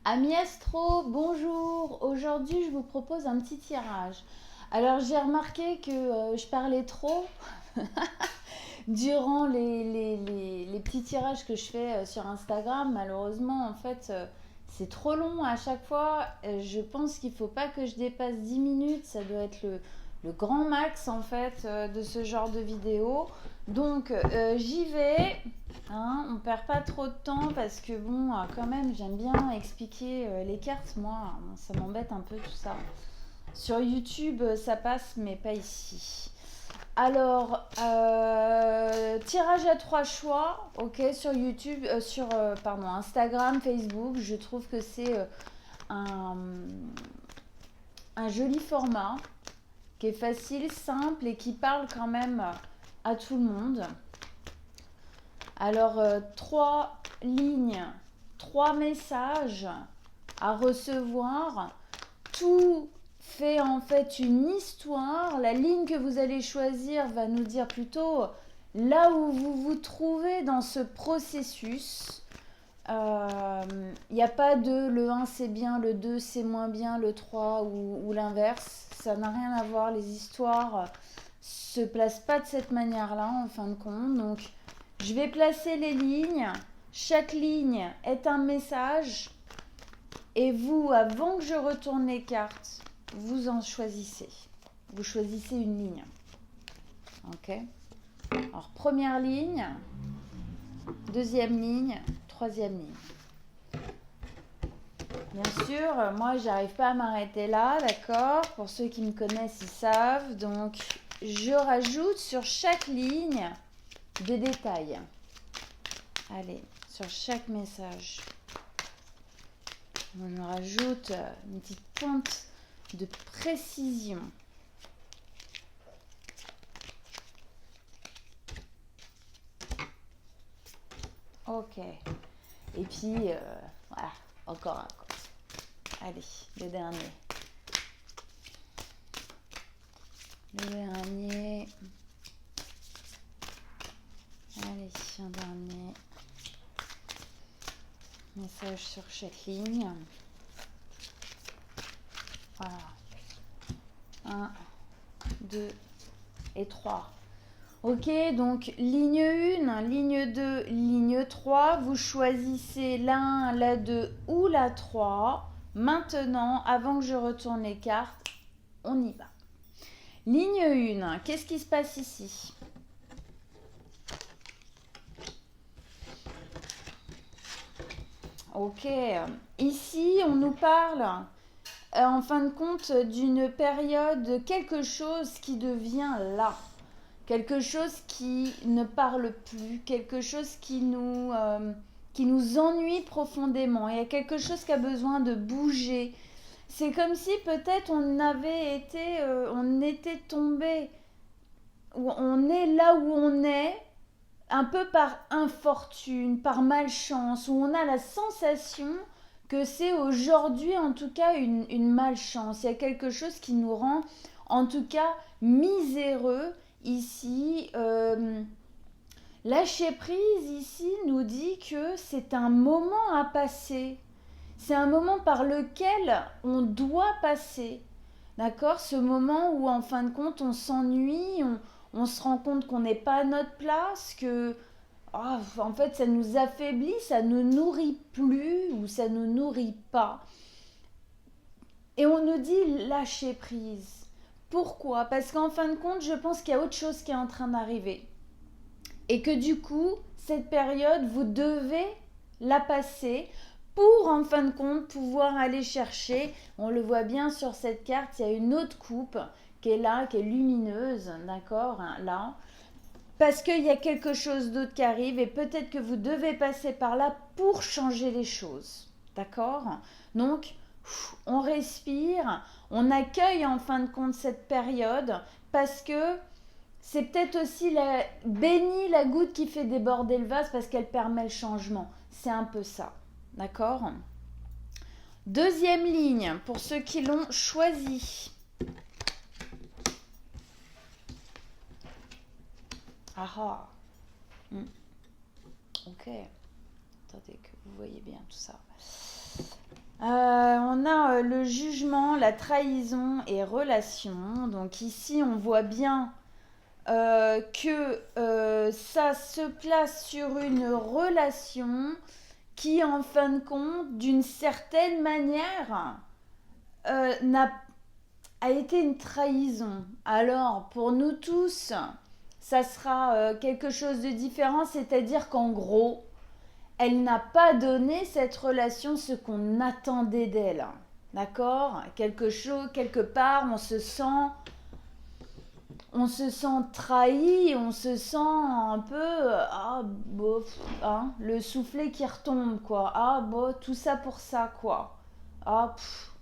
Ami Astro, bonjour. Aujourd'hui, je vous propose un petit tirage. Alors, j'ai remarqué que je parlais trop durant les petits tirages que je fais sur Instagram. Malheureusement, en fait, c'est trop long à chaque fois. Je pense qu'il ne faut pas que je dépasse 10 minutes. Ça doit être le grand max, en fait, de ce genre de vidéo. Donc, j'y vais. Hein, on perd pas trop de temps parce que bon, quand même, j'aime bien expliquer les cartes. Moi, ça m'embête un peu tout ça. Sur YouTube, ça passe, mais pas ici. Alors, tirage à trois choix, ok, sur YouTube, pardon, Instagram, Facebook. Je trouve que c'est un, un joli format qui est facile, simple et qui parle quand même à tout le monde. Alors, trois lignes, trois messages à recevoir. Tout fait en fait une histoire. La ligne que vous allez choisir va nous dire plutôt là où vous vous trouvez dans ce processus. Il n'y a pas de le 1 c'est bien, le 2 c'est moins bien, le 3 ou l'inverse. Ça n'a rien à voir. Les histoires se placent pas de cette manière-là en fin de compte. Donc, je vais placer les lignes. Chaque ligne est un message. Et vous, avant que je retourne les cartes, vous en choisissez. Vous choisissez une ligne. Ok? Alors, première ligne, deuxième ligne, troisième ligne. Bien sûr, moi, j'arrive pas à m'arrêter là, d'accord? Pour ceux qui me connaissent, ils savent. Donc, je rajoute sur chaque ligne des détails. Allez, sur chaque message. On rajoute une petite pointe de précision. Ok. Et puis, voilà, encore un. Allez, le dernier. Le dernier. Allez, un dernier. Message sur chaque ligne. Voilà. 1, 2 et 3. Ok, donc ligne 1, ligne 2, ligne 3. Vous choisissez la 1, la 2 ou la 3. Maintenant, avant que je retourne les cartes, on y va. Ligne 1, qu'est-ce qui se passe ici? Ok, ici on nous parle en fin de compte d'une période, quelque chose qui devient là, quelque chose qui ne parle plus, quelque chose qui nous ennuie profondément. Il y a quelque chose qui a besoin de bouger. C'est comme si peut-être on était tombé, on est là où on est, un peu par infortune, par malchance, où on a la sensation que c'est aujourd'hui en tout cas une malchance. Il y a quelque chose qui nous rend en tout cas miséreux ici. Lâcher prise ici nous dit que c'est un moment à passer. C'est un moment par lequel on doit passer. D'accord? Ce moment où en fin de compte on s'ennuie, on se rend compte qu'on n'est pas à notre place, que en fait ça nous affaiblit, ça ne nous nourrit plus ou ça ne nous nourrit pas. Et on nous dit lâcher prise. Pourquoi? Parce qu'en fin de compte, je pense qu'il y a autre chose qui est en train d'arriver. Et que du coup, cette période, vous devez la passer pour en fin de compte pouvoir aller chercher. On le voit bien sur cette carte, il y a une autre coupe qui est là, qui est lumineuse, d'accord, hein, là. Parce qu'il y a quelque chose d'autre qui arrive et peut-être que vous devez passer par là pour changer les choses. D'accord? Donc, on respire, on accueille en fin de compte cette période parce que c'est peut-être aussi béni la goutte qui fait déborder le vase parce qu'elle permet le changement. C'est un peu ça. D'accord? Deuxième ligne, pour ceux qui l'ont choisi. Ah ah. Ok. Attendez que vous voyez bien tout ça. On a le jugement, la trahison et relation. Donc ici, on voit bien que ça se place sur une relation qui, en fin de compte, d'une certaine manière, a été une trahison. Alors, pour nous tous, ça sera quelque chose de différent, c'est-à-dire qu'en gros, elle n'a pas donné cette relation ce qu'on attendait d'elle. D'accord? Quelque chose, quelque part, on se sent trahi, on se sent un peu, ah, bof, hein, le soufflet qui retombe, quoi. Ah, bon, tout ça pour ça, quoi. Ah,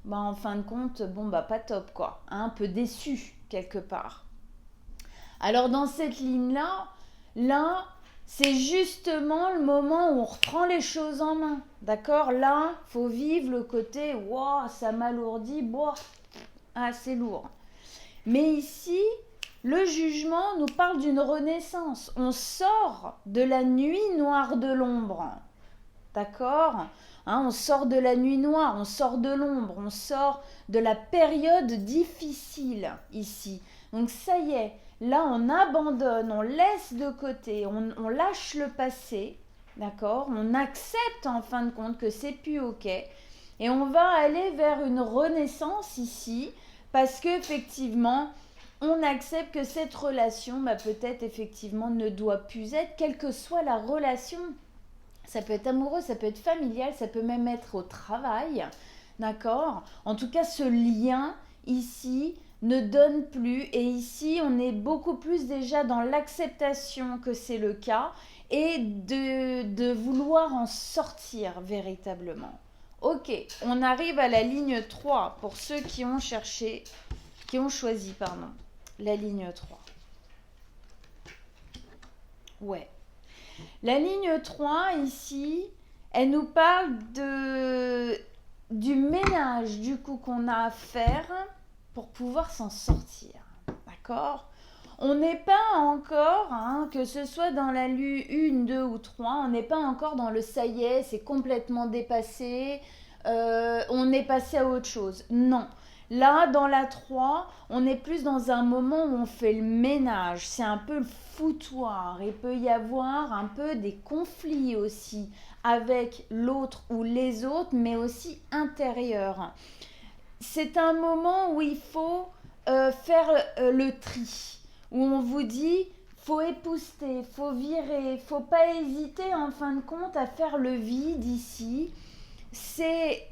bah, en fin de compte, bon, bah, pas top, quoi. Un peu déçu, quelque part. Alors, dans cette ligne-là, là, c'est justement le moment où on reprend les choses en main. D'accord? Là, faut vivre le côté, wow, ça m'alourdit, boah, ah, c'est lourd. Mais ici, le jugement nous parle d'une renaissance. On sort de la nuit noire de l'ombre. D'accord? Hein, on sort de la nuit noire, on sort de l'ombre, on sort de la période difficile ici. Donc ça y est, là on abandonne, on laisse de côté, on lâche le passé. D'accord? On accepte en fin de compte que c'est plus ok. Et on va aller vers une renaissance ici parce qu'effectivement, on accepte que cette relation, bah, peut-être effectivement, ne doit plus être, quelle que soit la relation. Ça peut être amoureux, ça peut être familial, ça peut même être au travail. D'accord? En tout cas, ce lien ici ne donne plus. Et ici, on est beaucoup plus déjà dans l'acceptation que c'est le cas et de vouloir en sortir véritablement. Ok, on arrive à la ligne 3 pour ceux qui ont choisi, la ligne 3. Ouais. La ligne 3 ici, elle nous parle du ménage du coup qu'on a à faire pour pouvoir s'en sortir. D'accord? On n'est pas encore, hein, que ce soit dans la lune 1, 2 ou 3, on n'est pas encore dans le ça y est, c'est complètement dépassé, on est passé à autre chose. Non. Là, dans la 3, on est plus dans un moment où on fait le ménage. C'est un peu le foutoir. Il peut y avoir un peu des conflits aussi avec l'autre ou les autres, mais aussi intérieurs. C'est un moment où il faut faire le tri, où on vous dit faut épousseter, faut virer, faut pas hésiter en fin de compte à faire le vide ici. C'est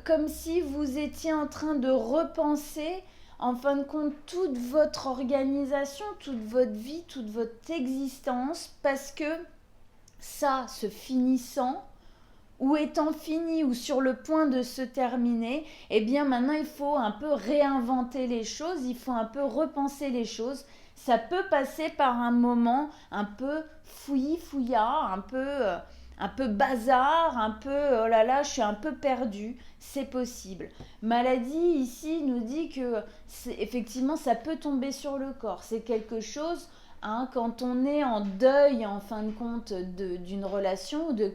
comme si vous étiez en train de repenser en fin de compte toute votre organisation, toute votre vie, toute votre existence, parce que ça, se finissant, ou étant fini, ou sur le point de se terminer, eh bien maintenant il faut un peu réinventer les choses, il faut un peu repenser les choses. Ça peut passer par un moment un peu fouillis-fouillard, un peu bazar, un peu oh là là, je suis un peu perdue, c'est possible. Maladie ici nous dit que effectivement ça peut tomber sur le corps, c'est quelque chose, hein, quand on est en deuil en fin de compte d'une relation, de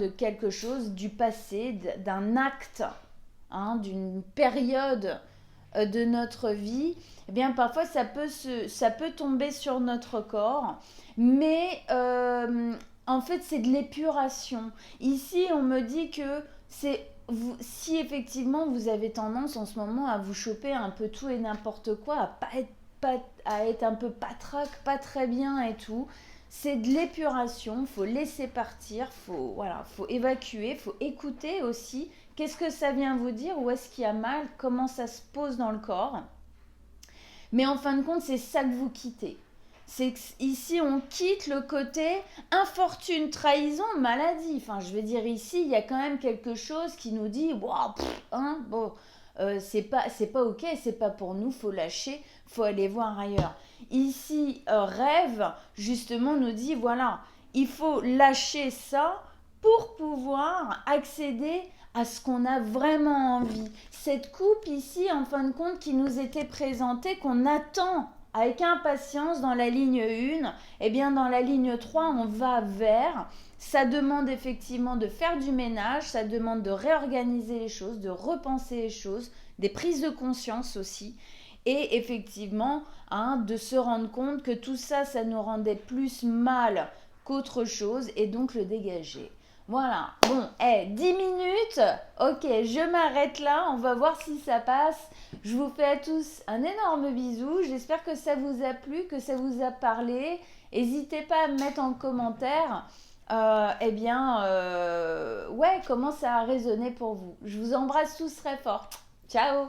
quelque chose, du passé, d'un acte, hein, d'une période de notre vie, eh bien parfois ça peut tomber sur notre corps, mais en fait c'est de l'épuration. Ici on me dit que si effectivement vous avez tendance en ce moment à vous choper un peu tout et n'importe quoi, à être un peu patraque, pas très bien et tout, c'est de l'épuration, faut laisser partir, faut évacuer, faut écouter aussi. Qu'est-ce que ça vient vous dire? Où est-ce qu'il y a mal? Comment ça se pose dans le corps? Mais en fin de compte, c'est ça que vous quittez. C'est ici, on quitte le côté infortune, trahison, maladie. Enfin, je veux dire, ici, il y a quand même quelque chose qui nous dit, wow, hein, bon, c'est pas ok, c'est pas pour nous, faut lâcher, faut aller voir ailleurs. Ici, rêve, justement, nous dit, voilà, il faut lâcher ça pour pouvoir accéder à ce qu'on a vraiment envie. Cette coupe ici, en fin de compte, qui nous était présentée, qu'on attend avec impatience dans la ligne 1, et bien dans la ligne 3, on va vers. Ça demande effectivement de faire du ménage, ça demande de réorganiser les choses, de repenser les choses, des prises de conscience aussi. Et effectivement, de se rendre compte que tout ça, ça nous rendait plus mal qu'autre chose et donc le dégager. Voilà, bon, 10 minutes, ok, je m'arrête là, on va voir si ça passe. Je vous fais à tous un énorme bisou, j'espère que ça vous a plu, que ça vous a parlé. N'hésitez pas à me mettre en commentaire, comment ça a résonné pour vous. Je vous embrasse tous très fort. Ciao!